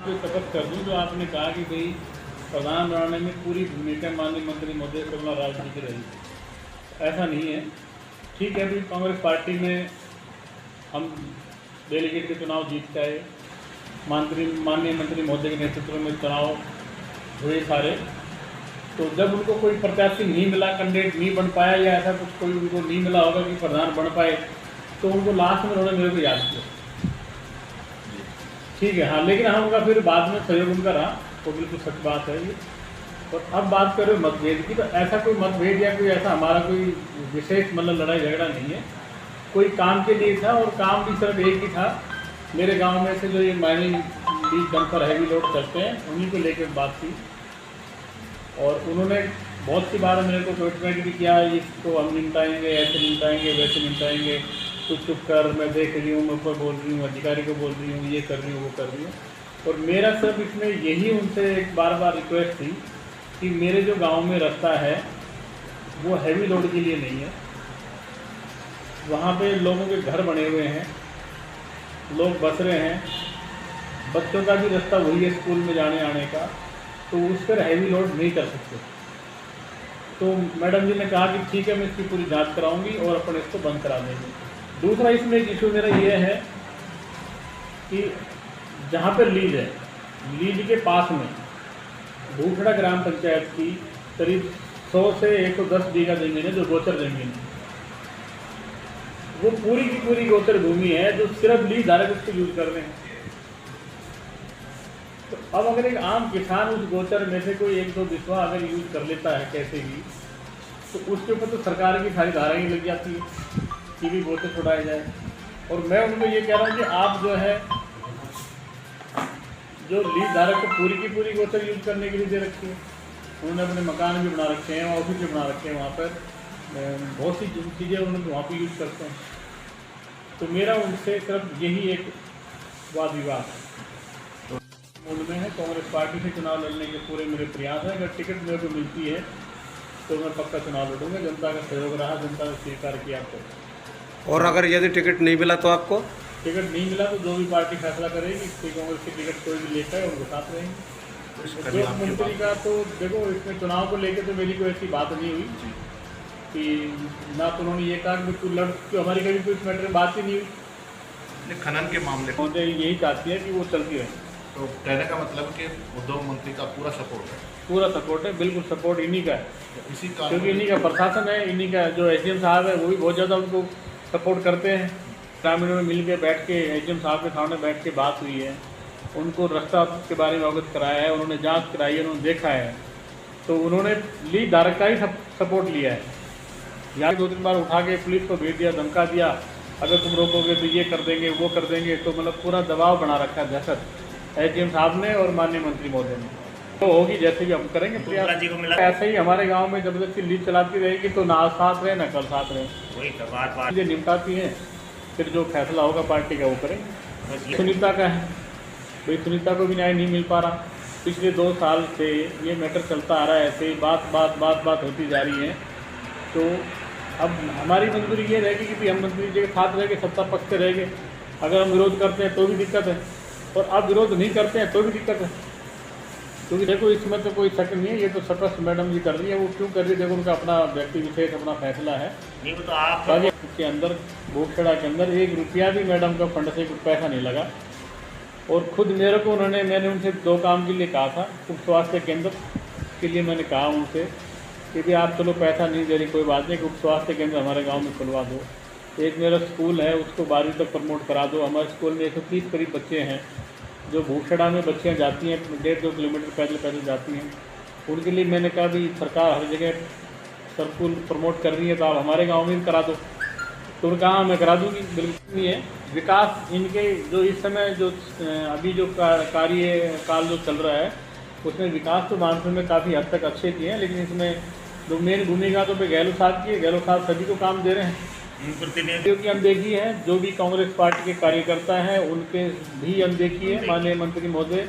पे शपथ कर दूं, जो आपने कहा कि भाई प्रधान बनाने में पूरी भूमिका माननीय मंत्री महोदय कमला राज जी की रही। ऐसा नहीं है। ठीक है, भाई कांग्रेस पार्टी में हम डेलीगेट के चुनाव जीत के आए, माननीय मंत्री महोदय के नेतृत्व में चुनाव हुए सारे। तो जब उनको कोई प्रत्याशी नहीं मिला, कैंडिडेट नहीं बन पाया, या ऐसा कुछ कोई उनको नहीं मिला होगा कि प्रधान बन पाए, तो उनको लास्ट में उन्होंने मेरे को याद किया। ठीक है, हाँ, लेकिन हम उनका फिर बाद में सहयोग उनका रहा, वो बिल्कुल सच बात है ये। और अब बात करें मतभेद की, तो ऐसा कोई मतभेद या कोई ऐसा हमारा कोई विशेष मतलब लड़ाई झगड़ा नहीं है। कोई काम के लिए था, और काम भी सिर्फ एक ही था। मेरे गांव में से जो ये माइनिंग बीच डंपर हैवी लोड चलते हैं, उन्हीं को लेकर बात थी। और उन्होंने बहुत सी बार मेरे को कमिटमेंट भी किया, इसको हम निपटाएंगे, ऐसे निपटाएंगे, वैसे निपटाएंगे, तो चुप कर, मैं देख रही हूँ, मैं ऊपर बोल रही हूँ, अधिकारी को बोल रही हूँ, ये कर रही हूँ, वो कर रही हूँ। और मेरा सिर्फ इसमें यही उनसे एक बार बार रिक्वेस्ट थी कि मेरे जो गांव में रास्ता है वो हैवी लोड के लिए नहीं है। वहाँ पे लोगों के घर बने हुए हैं, लोग बस रहे हैं, बच्चों का भी रास्ता वही है स्कूल में जाने आने का, तो उस पर हैवी लोड नहीं कर सकते। तो मैडम जी ने कहा कि ठीक है, मैं इसकी पूरी जांच कराऊंगी और अपन इसको बंद करा देंगे। दूसरा इसमें एक इशू मेरा ये है कि जहाँ पर लीज है, लीज के पास में भूखड़ा ग्राम पंचायत की करीब 100 से 110 बीघा ज़मीन है, जो गोचर ज़मीन है। वो पूरी की पूरी गोचर भूमि है, जो सिर्फ लीज धारक उसको यूज कर रहे हैं। तो अब अगर एक आम किसान उस गोचर में से कोई 1-2 बिस्वा अगर यूज कर लेता है कैसे भी, तो उसके ऊपर तो सरकार की सारी धाराएँ लग जाती है कि भी गोचर छुड़ाया जाए। और मैं उनको ये कह रहा हूँ कि आप जो है, जो लीज धारक को पूरी की पूरी गोचर यूज करने के लिए दे रखी है, उन्होंने अपने मकान भी बना रखे हैं, ऑफिस भी बना रखे हैं, वहाँ पर बहुत सी चीज़ें उन्होंने वहाँ पर यूज करते हैं। तो मेरा उनसे सिर्फ यही एक वाद विवाद है। मूड में है, कांग्रेस पार्टी से चुनाव लड़ने के पूरे मेरे प्रयास हैं। अगर टिकट मेरे को मिलती है तो मैं पक्का चुनाव लड़ूंगा। जनता का सहयोग रहा, जनता ने स्वीकार किया तो। और अगर यदि टिकट नहीं मिला तो आपको? टिकट नहीं मिला तो जो भी पार्टी फैसला करेगी, कोई कांग्रेस की टिकट कोई भी लेकर है, उनके साथ रहेंगे। जो मंत्री का तो देखो, इसमें चुनाव को लेकर तो मेरी कोई ऐसी बात नहीं हुई कि ना तो उन्होंने ये कहा कि तू लड़, तो हमारी कभी कोई इस मैटर में बात ही नहीं हुई। खनन के मामले मुझे यही चाहती है कि वो चलती रहे। तो कहने का मतलब कि उद्योग मंत्री का पूरा सपोर्ट है? पूरा सपोर्ट है, बिल्कुल सपोर्ट इन्हीं का है, इसी का, क्योंकि इन्हीं का प्रशासन है, इन्हीं का जो एसडीएम साहब है वो भी बहुत ज़्यादा उनको सपोर्ट करते हैं। ग्रामीणों में मिल के बैठ के एसडीएम साहब के सामने बैठ के बात हुई है, उनको रास्ता के बारे में अवगत कराया है, उन्होंने जांच कराई है, उन्होंने देखा है। तो उन्होंने लीज धारक का ही सपोर्ट लिया है। या 2-3 बार उठा के पुलिस को भेज दिया, धमका दिया, अगर तुम रोकोगे तो ये कर देंगे, वो कर देंगे। तो मतलब पूरा दबाव बना रखा है दहशत एसडीएम साहब ने और माननीय मंत्री महोदय ने। तो होगी जैसे भी हम करेंगे प्रयास। ऐसे ही हमारे गांव में जबरदस्ती लीज चलाती रहेगी तो ना साथ रहे ना कल साथ रहे, वही बात चीज़ें निपटाती हैं, फिर जो फैसला होगा पार्टी का वो करेंगे। सुनीता का है भाई, सुनीता को भी न्याय नहीं मिल पा रहा। पिछले 2 साल से ये मैटर चलता आ रहा है, ऐसे ही बात होती जा रही है। तो अब हमारी मंजूरी ये रहेगी कि हम मंत्री जी के साथ रहेंगे, सत्ता पक्ष से रहेंगे। अगर हम विरोध करते हैं तो भी दिक्कत है, और अब विरोध नहीं करते हैं तो भी दिक्कत है। क्योंकि देखो, इसमें तो कोई शक नहीं है, ये तो स्पष्ट मैडम जी कर रही है। वो क्यों कर रही है, देखो उनका अपना व्यक्ति विशेष अपना फैसला है। नहीं, वो तो आप के अंदर भूखड़ा के अंदर 1 रुपया भी मैडम का फंड से कुछ पैसा नहीं लगा। और खुद मेरे को मैंने उनसे 2 काम के लिए कहा था। उप स्वास्थ्य केंद्र के लिए मैंने कहा उनसे कि भी आप चलो पैसा नहीं दे रही, कोई बात नहीं, कि उप स्वास्थ्य केंद्र हमारे गाँव में खुलवा दो। एक मेरा स्कूल है, उसको 12वीं तक प्रमोट करा दो। हमारे स्कूल में 130 करीब बच्चे हैं, जो भूखड़ा में बच्चियाँ जाती हैं, 1.5-2 किलोमीटर पैदल जाती हैं। उनके लिए मैंने कहा भी सरकार हर जगह स्कूल प्रमोट कर रही है, तो आप हमारे गांव में भी करा दो। तो उन्होंने कहा मैं करा दूँगी। बिल्कुल नहीं है विकास इनके, जो इस समय जो अभी जो कार्यकाल जो चल रहा है, उसमें विकास तो मानसून में काफ़ी हद तक अच्छे किए हैं, लेकिन इसमें जो मेन भूमिका तो गहलोत साहब की है। गहलोत साहब सभी को काम दे रहे हैं, की अनदेखी है। जो भी कांग्रेस पार्टी के कार्यकर्ता हैं उनके भी अनदेखी है। माननीय मंत्री महोदय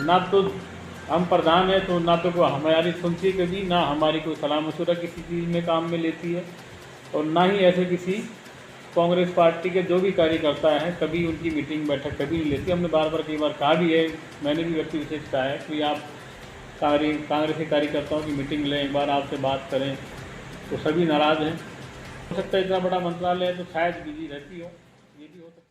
ना तो हम प्रधान हैं, तो ना तो हमारी सुनती है कभी, ना हमारी कोई सलाह मशूरा किसी चीज़ में काम में लेती है, और ना ही ऐसे किसी कांग्रेस पार्टी के जो भी कार्यकर्ता हैं कभी उनकी मीटिंग बैठक कभी नहीं लेती। हमने बार बार कई बार कहा भी है, मैंने भी व्यक्ति विशेष कहा है कि आप कांग्रेसी कार्यकर्ताओं की मीटिंग लें, एक बार आपसे बात करें, तो सभी नाराज़ हैं। हो सकता है इतना बड़ा मंत्रालय है तो शायद बिजी रहती हो, ये भी हो सकता है।